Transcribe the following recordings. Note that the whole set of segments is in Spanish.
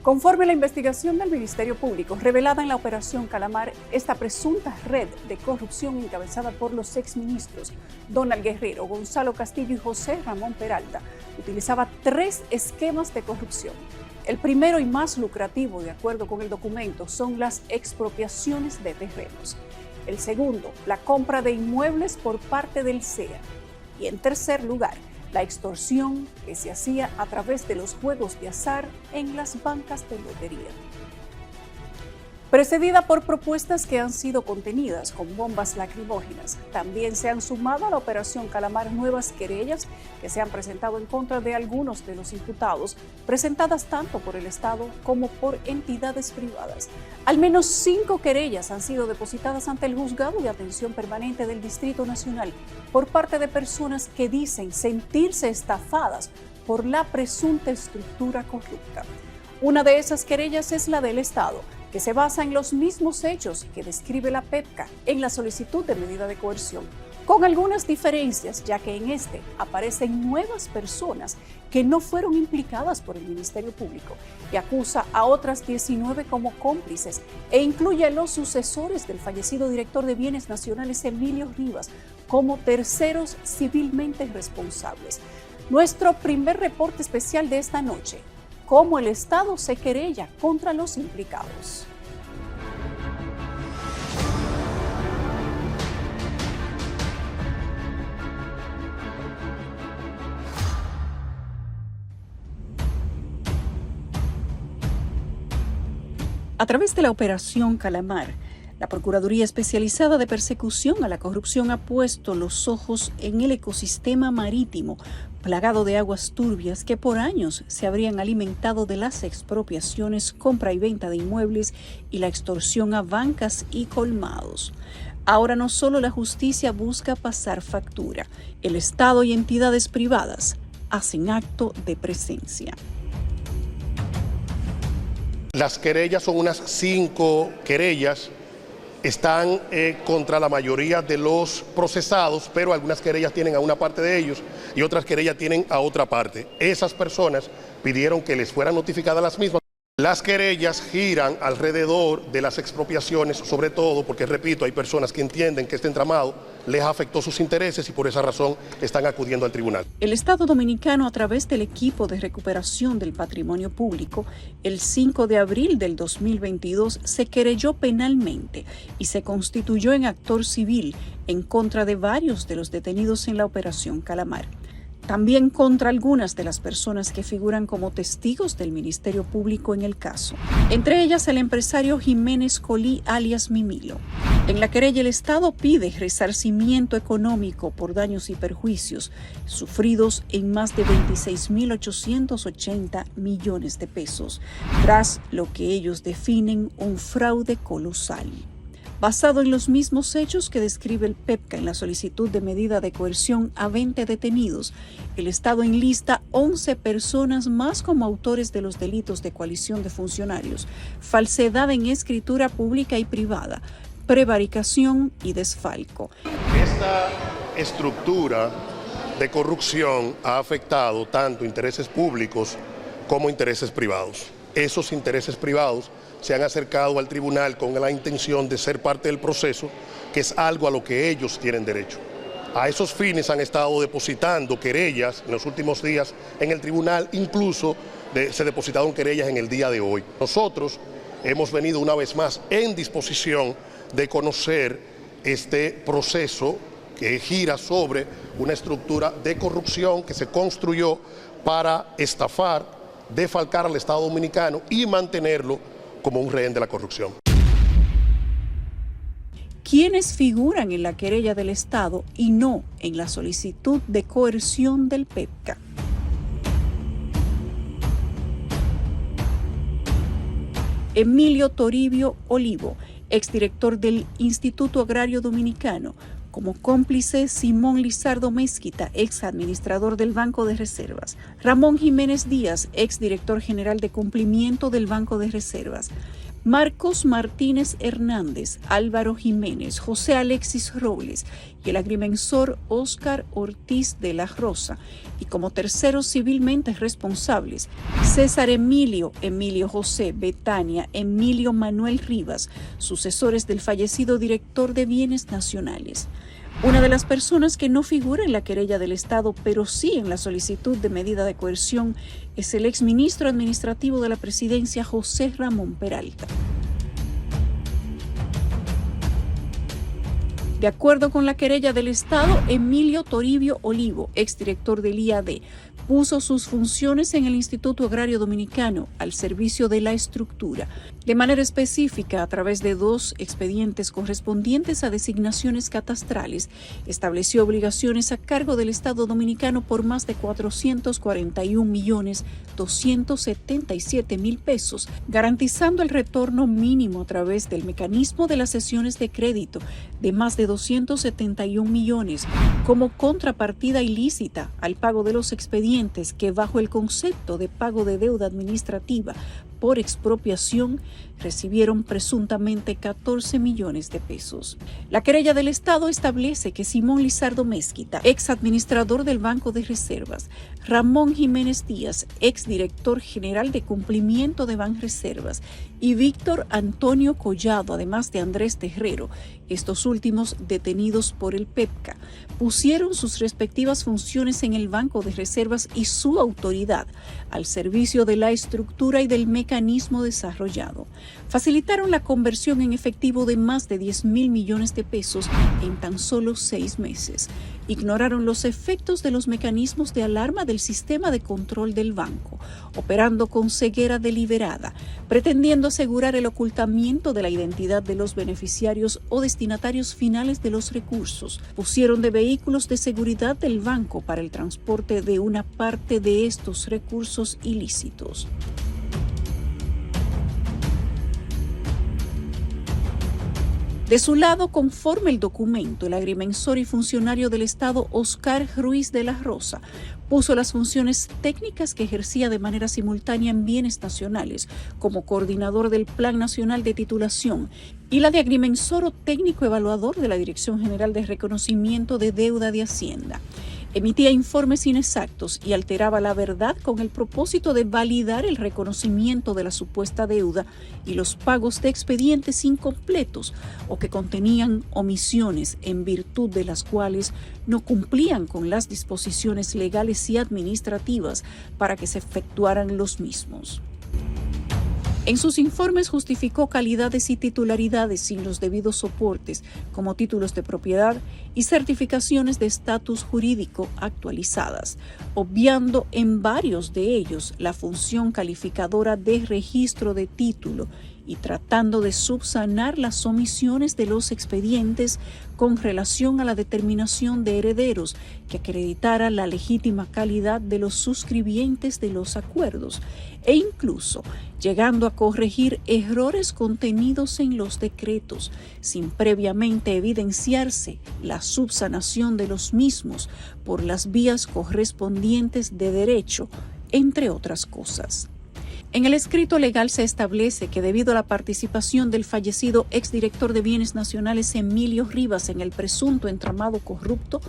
Conforme a la investigación del Ministerio Público revelada en la Operación Calamar, esta presunta red de corrupción encabezada por los exministros Donald Guerrero, Gonzalo Castillo y José Ramón Peralta utilizaba 3 esquemas de corrupción. El primero y más lucrativo, de acuerdo con el documento, son las expropiaciones de terrenos. El segundo, la compra de inmuebles por parte del CEA. Y en tercer lugar, la extorsión que se hacía a través de los juegos de azar en las bancas de lotería. Precedida por propuestas que han sido contenidas con bombas lacrimógenas. También se han sumado a la Operación Calamar nuevas querellas que se han presentado en contra de algunos de los imputados, presentadas tanto por el Estado como por entidades privadas. Al menos 5 querellas han sido depositadas ante el Juzgado de Atención Permanente del Distrito Nacional por parte de personas que dicen sentirse estafadas por la presunta estructura corrupta. Una de esas querellas es la del Estado, que se basa en los mismos hechos que describe la PEPCA en la solicitud de medida de coerción, con algunas diferencias, ya que en este aparecen nuevas personas que no fueron implicadas por el Ministerio Público y acusa a otras 19 como cómplices e incluye a los sucesores del fallecido director de Bienes Nacionales Emilio Rivas como terceros civilmente responsables. Nuestro primer reporte especial de esta noche: cómo el Estado se querella contra los implicados. A través de la Operación Calamar, la Procuraduría Especializada de Persecución a la Corrupción ha puesto los ojos en el ecosistema marítimo plagado de aguas turbias que por años se habrían alimentado de las expropiaciones, compra y venta de inmuebles y la extorsión a bancas y colmados. Ahora no solo la justicia busca pasar factura, el Estado y entidades privadas hacen acto de presencia. Las querellas son unas 5 querellas. Están contra la mayoría de los procesados, pero algunas querellas tienen a una parte de ellos y otras querellas tienen a otra parte. Esas personas pidieron que les fueran notificadas las mismas. Las querellas giran alrededor de las expropiaciones, sobre todo porque, repito, hay personas que entienden que este entramado les afectó sus intereses y por esa razón están acudiendo al tribunal. El Estado Dominicano, a través del Equipo de Recuperación del Patrimonio Público, el 5 de abril del 2022 se querelló penalmente y se constituyó en actor civil en contra de varios de los detenidos en la Operación Calamar. También contra algunas de las personas que figuran como testigos del Ministerio Público en el caso. Entre ellas el empresario Jiménez Colí, alias Mimilo. En la querella el Estado pide resarcimiento económico por daños y perjuicios sufridos en más de 26.880 millones de pesos, tras lo que ellos definen un fraude colosal. Basado en los mismos hechos que describe el PEPCA en la solicitud de medida de coerción a 20 detenidos, el Estado enlista 11 personas más como autores de los delitos de coalición de funcionarios, falsedad en escritura pública y privada, prevaricación y desfalco. Esta estructura de corrupción ha afectado tanto intereses públicos como intereses privados. Esos intereses privados se han acercado al tribunal con la intención de ser parte del proceso, que es algo a lo que ellos tienen derecho. A esos fines han estado depositando querellas en los últimos días en el tribunal, incluso se depositaron querellas en el día de hoy. Nosotros hemos venido una vez más en disposición de conocer este proceso que gira sobre una estructura de corrupción que se construyó para estafar, defalcar al Estado Dominicano y mantenerlo como un rehén de la corrupción. ¿Quiénes figuran en la querella del Estado y no en la solicitud de coerción del PEPCA? Emilio Toribio Olivo, exdirector del Instituto Agrario Dominicano. Como cómplice, Simón Lizardo Mezquita, ex administrador del Banco de Reservas. Ramón Jiménez Díaz, ex director general de cumplimiento del Banco de Reservas. Marcos Martínez Hernández, Álvaro Jiménez, José Alexis Robles y el agrimensor Óscar Ortiz de la Rosa, y como terceros civilmente responsables, César Emilio José Betania, Emilio Manuel Rivas, sucesores del fallecido director de Bienes Nacionales. Una de las personas que no figura en la querella del Estado, pero sí en la solicitud de medida de coerción, es el exministro administrativo de la Presidencia, José Ramón Peralta. De acuerdo con la querella del Estado, Emilio Toribio Olivo, exdirector del IAD, puso sus funciones en el Instituto Agrario Dominicano al servicio de la estructura, de manera específica a través de 2 expedientes correspondientes a designaciones catastrales. Estableció obligaciones a cargo del Estado Dominicano por más de 441.277.000 pesos, garantizando el retorno mínimo a través del mecanismo de las cesiones de crédito de más de 271 millones como contrapartida ilícita al pago de los expedientes que, bajo el concepto de pago de deuda administrativa por expropiación, recibieron presuntamente 14 millones de pesos. La querella del Estado establece que Simón Lizardo Mezquita, ex administrador del Banco de Reservas, Ramón Jiménez Díaz, ex director general de cumplimiento de Banreservas, y Víctor Antonio Collado, además de Andrés Terrero, estos últimos detenidos por el PEPCA, pusieron sus respectivas funciones en el Banco de Reservas y su autoridad al servicio de la estructura y del mecanismo desarrollado. Facilitaron la conversión en efectivo de más de 10.000 millones de pesos en tan solo 6 meses. Ignoraron los efectos de los mecanismos de alarma del sistema de control del banco, operando con ceguera deliberada, pretendiendo asegurar el ocultamiento de la identidad de los beneficiarios o destinatarios finales de los recursos. Pusieron de vehículos de seguridad del banco para el transporte de una parte de estos recursos ilícitos. De su lado, conforme el documento, el agrimensor y funcionario del Estado Óscar Ruiz de la Rosa puso las funciones técnicas que ejercía de manera simultánea en Bienes Nacionales como coordinador del Plan Nacional de Titulación y la de agrimensor o técnico evaluador de la Dirección General de Reconocimiento de Deuda de Hacienda. Emitía informes inexactos y alteraba la verdad con el propósito de validar el reconocimiento de la supuesta deuda y los pagos de expedientes incompletos o que contenían omisiones en virtud de las cuales no cumplían con las disposiciones legales y administrativas para que se efectuaran los mismos. En sus informes justificó calidades y titularidades sin los debidos soportes, como títulos de propiedad y certificaciones de estatus jurídico actualizadas, obviando en varios de ellos la función calificadora de registro de título y tratando de subsanar las omisiones de los expedientes con relación a la determinación de herederos que acreditara la legítima calidad de los suscribientes de los acuerdos, e incluso llegando a corregir errores contenidos en los decretos, sin previamente evidenciarse la subsanación de los mismos por las vías correspondientes de derecho, entre otras cosas. En el escrito legal se establece que debido a la participación del fallecido exdirector de Bienes Nacionales Emilio Rivas en el presunto entramado corrupto,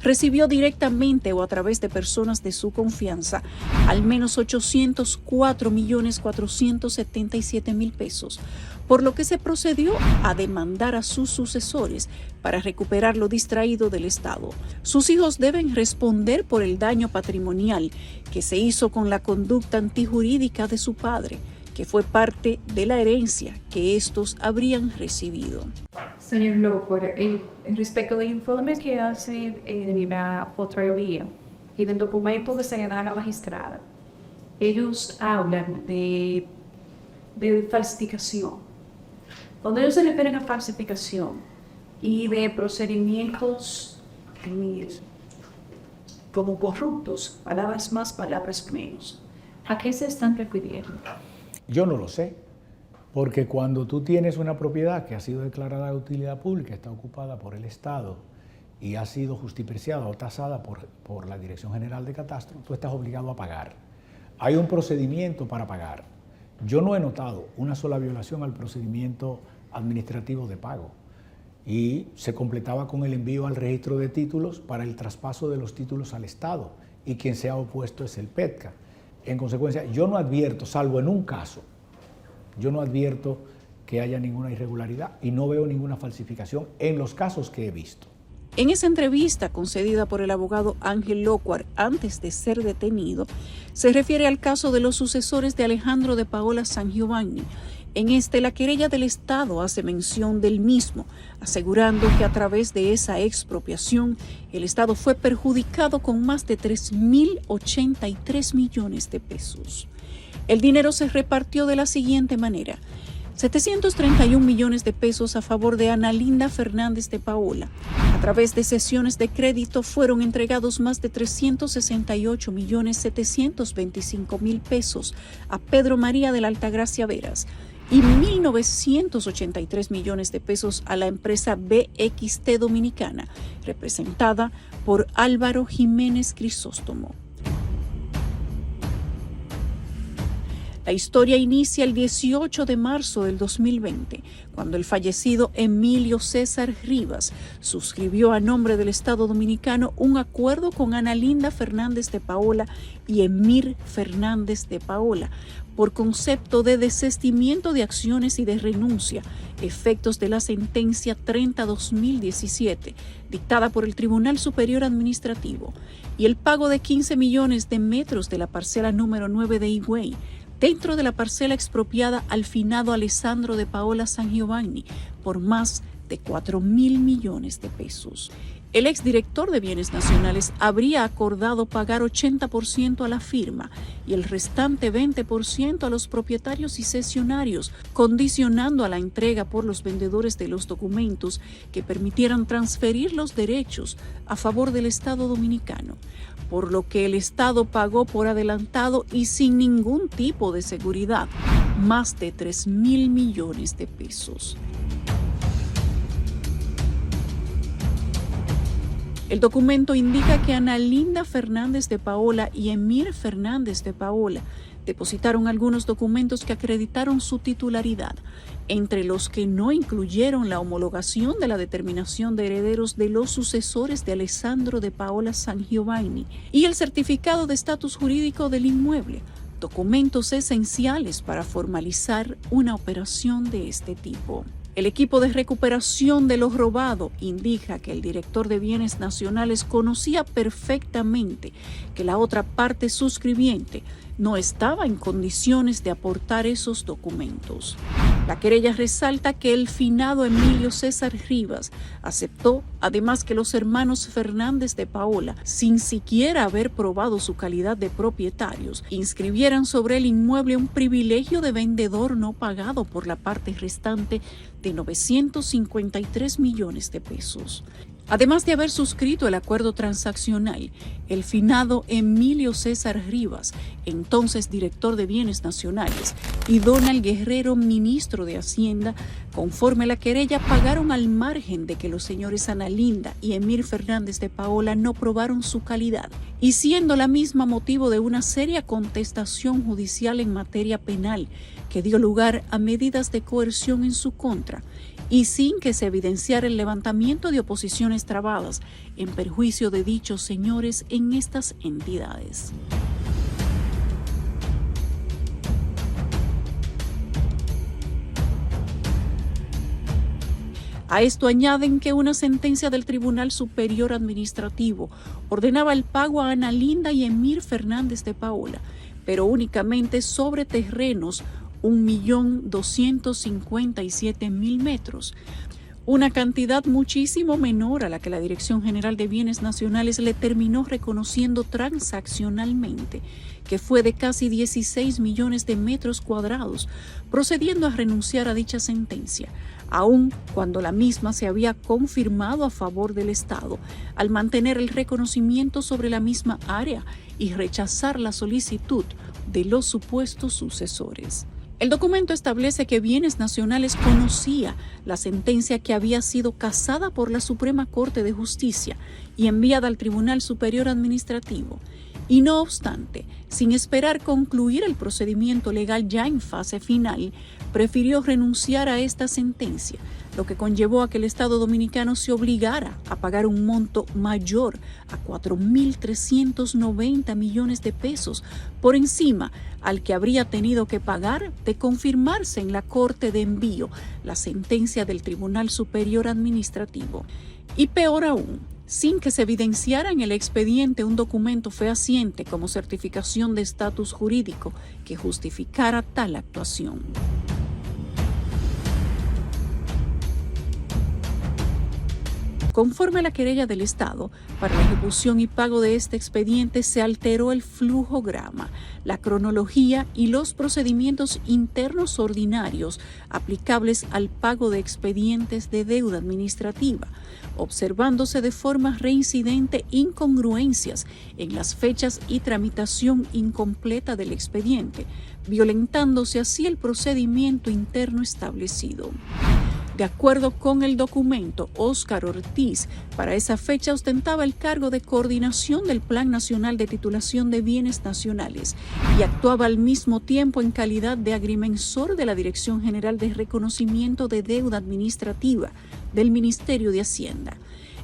recibió directamente o a través de personas de su confianza al menos 804.477.000 pesos, por lo que se procedió a demandar a sus sucesores para recuperar lo distraído del Estado. Sus hijos deben responder por el daño patrimonial que se hizo con la conducta antijurídica de su padre, que fue parte de la herencia que estos habrían recibido. Señor Loco, respecto del informe que hace la Contraloría y del documento que se le da a la magistrada, ellos hablan de falsificación. Cuando ellos se refieren a falsificación y de procedimientos como corruptos, palabras más, palabras menos, ¿a qué se están refiriendo? Yo no lo sé, porque cuando tú tienes una propiedad que ha sido declarada de utilidad pública, está ocupada por el Estado y ha sido justipreciada o tasada por la Dirección General de Catastro, tú estás obligado a pagar. Hay un procedimiento para pagar yo no he notado una sola violación al procedimiento administrativo de pago y se completaba con el envío al registro de títulos para el traspaso de los títulos al Estado y quien se ha opuesto es el PETCA. En consecuencia, yo no advierto, salvo en un caso, yo no advierto que haya ninguna irregularidad y no veo ninguna falsificación en los casos que he visto. En esa entrevista concedida por el abogado Ángel Locuar antes de ser detenido, se refiere al caso de los sucesores de Alejandro de Paola Sangiovanni. En este, la querella del Estado hace mención del mismo, asegurando que a través de esa expropiación, el Estado fue perjudicado con más de 3.083 millones de pesos. El dinero se repartió de la siguiente manera: 731 millones de pesos a favor de Ana Linda Fernández de Paola. A través de cesiones de crédito fueron entregados más de 368.725.000 pesos a Pedro María de la Altagracia Veras y 1.983 millones de pesos a la empresa BXT Dominicana, representada por Álvaro Jiménez Crisóstomo. La historia inicia el 18 de marzo del 2020, cuando el fallecido Emilio César Rivas suscribió a nombre del Estado Dominicano un acuerdo con Ana Linda Fernández de Paola y Emir Fernández de Paola por concepto de desistimiento de acciones y de renuncia, efectos de la sentencia 30/2017, dictada por el Tribunal Superior Administrativo, y el pago de 15 millones de metros de la parcela número 9 de Higüey, dentro de la parcela expropiada al finado Alessandro de Paola Sangiovanni por más de 4.000 millones de pesos. El exdirector de Bienes Nacionales habría acordado pagar 80% a la firma y el restante 20% a los propietarios y cesionarios, condicionando a la entrega por los vendedores de los documentos que permitieran transferir los derechos a favor del Estado Dominicano, por lo que el Estado pagó por adelantado y sin ningún tipo de seguridad más de 3.000 millones de pesos. El documento indica que Ana Linda Fernández de Paola y Emir Fernández de Paola depositaron algunos documentos que acreditaron su titularidad, entre los que no incluyeron la homologación de la determinación de herederos de los sucesores de Alessandro de Paola Sangiovanni y el certificado de estatus jurídico del inmueble, documentos esenciales para formalizar una operación de este tipo. El equipo de recuperación de lo robado indica que el director de Bienes Nacionales conocía perfectamente que la otra parte suscribiente no estaba en condiciones de aportar esos documentos. La querella resalta que el finado Emilio César Rivas aceptó, además, que los hermanos Fernández de Paola, sin siquiera haber probado su calidad de propietarios, inscribieran sobre el inmueble un privilegio de vendedor no pagado por la parte restante de 953 millones de pesos. Además de haber suscrito el acuerdo transaccional, el finado Emilio César Rivas, entonces director de Bienes Nacionales, y Donald Guerrero, ministro de Hacienda, conforme la querella, pagaron al margen de que los señores Ana Linda y Emir Fernández de Paola no probaron su calidad, y siendo la misma motivo de una seria contestación judicial en materia penal que dio lugar a medidas de coerción en su contra, y sin que se evidenciara el levantamiento de oposiciones trabadas en perjuicio de dichos señores en estas entidades. A esto añaden que una sentencia del Tribunal Superior Administrativo ordenaba el pago a Ana Linda y Emir Fernández de Paola, pero únicamente sobre terrenos 1.257.000 metros, una cantidad muchísimo menor a la que la Dirección General de Bienes Nacionales le terminó reconociendo transaccionalmente, que fue de casi 16 millones de metros cuadrados, procediendo a renunciar a dicha sentencia, aun cuando la misma se había confirmado a favor del Estado, al mantener el reconocimiento sobre la misma área y rechazar la solicitud de los supuestos sucesores. El documento establece que Bienes Nacionales conocía la sentencia que había sido casada por la Suprema Corte de Justicia y enviada al Tribunal Superior Administrativo, Y no obstante, sin esperar concluir el procedimiento legal ya en fase final, prefirió renunciar a esta sentencia, lo que conllevó a que el Estado dominicano se obligara a pagar un monto mayor a 4.390 millones de pesos, por encima al que habría tenido que pagar de confirmarse en la Corte de Envío la sentencia del Tribunal Superior Administrativo. Y peor aún, sin que se evidenciara en el expediente un documento fehaciente como certificación de estatus jurídico que justificara tal actuación. Conforme a la querella del Estado, para la ejecución y pago de este expediente se alteró el flujograma, la cronología y los procedimientos internos ordinarios aplicables al pago de expedientes de deuda administrativa, observándose de forma reincidente incongruencias en las fechas y tramitación incompleta del expediente, violentándose así el procedimiento interno establecido. De acuerdo con el documento, Óscar Ortiz para esa fecha ostentaba el cargo de coordinación del Plan Nacional de Titulación de Bienes Nacionales y actuaba al mismo tiempo en calidad de agrimensor de la Dirección General de Reconocimiento de Deuda Administrativa del Ministerio de Hacienda.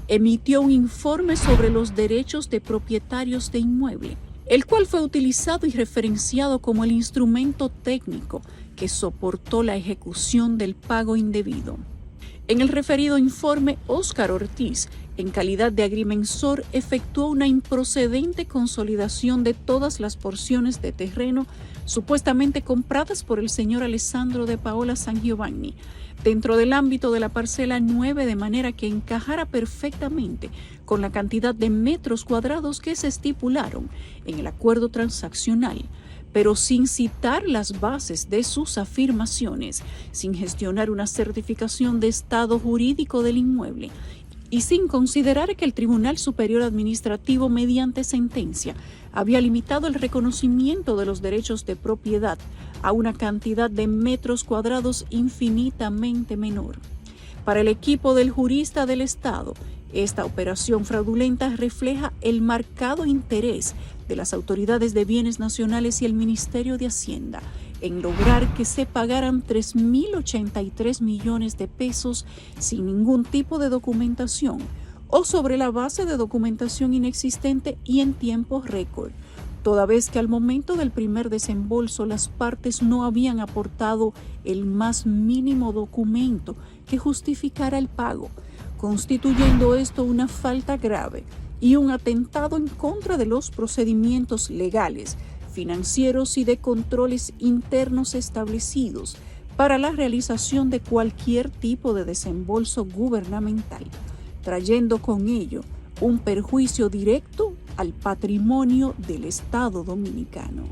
Emitió un informe sobre los derechos de propietarios de inmueble, el cual fue utilizado y referenciado como el instrumento técnico que soportó la ejecución del pago indebido. En el referido informe, Óscar Ortiz, en calidad de agrimensor, efectuó una improcedente consolidación de todas las porciones de terreno supuestamente compradas por el señor Alessandro de Paola Sangiovanni, dentro del ámbito de la parcela 9, de manera que encajara perfectamente con la cantidad de metros cuadrados que se estipularon en el acuerdo transaccional, pero sin citar las bases de sus afirmaciones, sin gestionar una certificación de estado jurídico del inmueble y sin considerar que el Tribunal Superior Administrativo, mediante sentencia, había limitado el reconocimiento de los derechos de propiedad a una cantidad de metros cuadrados infinitamente menor. Para el equipo del jurista del Estado, esta operación fraudulenta refleja el marcado interés de las autoridades de bienes nacionales y el Ministerio de Hacienda en lograr que se pagaran 3.083 millones de pesos sin ningún tipo de documentación o sobre la base de documentación inexistente y en tiempo récord, toda vez que al momento del primer desembolso las partes no habían aportado el más mínimo documento que justificara el pago, constituyendo esto una falta grave y un atentado en contra de los procedimientos legales, financieros y de controles internos establecidos para la realización de cualquier tipo de desembolso gubernamental, trayendo con ello un perjuicio directo al patrimonio del Estado dominicano.